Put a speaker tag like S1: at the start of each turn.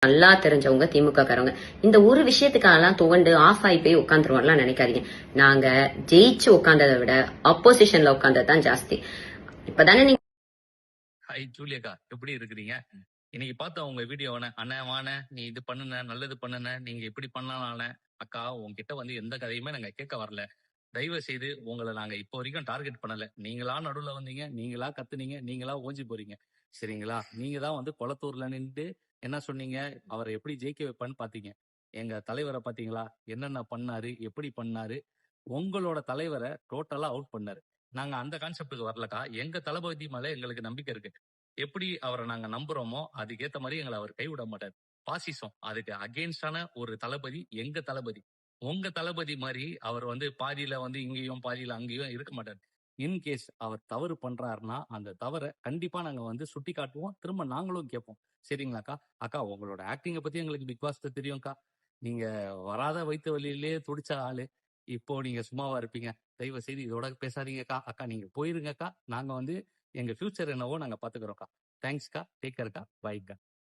S1: நல்லா தெரிஞ்சவங்க திமுக காரங்க. இந்த ஒரு விஷயத்துக்காகலாம் துவண்டு ஆஃப் ஆகி போய் உட்காந்துருவோம்லாம் நினைக்காதீங்க. நாங்க ஜெயிச்சு உட்கார்ந்ததை விட அப்போசிஷன்ல உட்கார்ந்தது ஜாஸ்தி. இப்பதானே நீங்க
S2: ஹாய் ஜூலியக்கா, எப்படி இருக்கிறீங்க? இன்னைக்கு பார்த்தேன் உங்க வீடியோவன. அண்ணே வாண்ணே, நீ இது பண்ணுன, நல்லது பண்ணுன, நீங்க இப்படி பண்ணலாம்ண்ணே. அக்கா, உங்ககிட்ட வந்து எந்த கதையுமே நாங்க கேட்க வரல. தயவு செய்து உங்களை நாங்க இப்போ வரைக்கும் டார்கெட் பண்ணல. நீங்களா நடுவுல வந்தீங்க, நீங்களா கத்துனீங்க, நீங்களா ஓஞ்சி போறீங்க. சரிங்களா? நீங்க தான் வந்து கொளத்தூர்ல நின்று என்ன சொன்னீங்க, அவரை எப்படி ஜெயிக்க வைப்பான்னு பாத்தீங்க. எங்க தலைவரை பாத்தீங்களா? என்னென்ன பண்ணாரு, எப்படி பண்ணாரு? உங்களோட தலைவரை டோட்டலா அவுட் பண்ணாரு. நாங்க அந்த கான்செப்டுக்கு வரலக்கா. எங்க தளபதி மேல எங்களுக்கு நம்பிக்கை இருக்கு. எப்படி அவரை நாங்க நம்புறோமோ அதுக்கேத்த மாதிரி எங்களை அவர் கைவிட மாட்டார். பாசிசம் அதுக்கு அகெயின்ஸ்டான ஒரு தளபதி எங்க தளபதி. உங்க தளபதி மாதிரி அவர் வந்து பாதியில வந்து இங்கேயும் பாதியில அங்கேயும் இருக்க மாட்டார். இன்கேஸ் அவர் தவறு பண்றாருன்னா அந்த தவறை கண்டிப்பா நாங்க வந்து சுட்டி காட்டுவோம். திரும்ப நாங்களும் கேட்போம். சரிங்களாக்கா? அக்கா, உங்களோட ஆக்டிங்கை பத்தி எங்களுக்கு பிக் பாஸ் தெரியும்க்கா. நீங்க வராத வயிற்று வழியிலே துடிச்ச ஆளு. இப்போ நீங்க சும்மாவா இருப்பீங்க? தயவு செய்து இதோட பேசாதீங்கக்கா. அக்கா, நீங்க போயிருங்கக்கா. நாங்க வந்து எங்க ஃபியூச்சர் என்னவோ நாங்க பாத்துக்கிறோம்க்கா. தேங்க்ஸ்க்கா. டேக் கேர்க்கா. பைக்கா.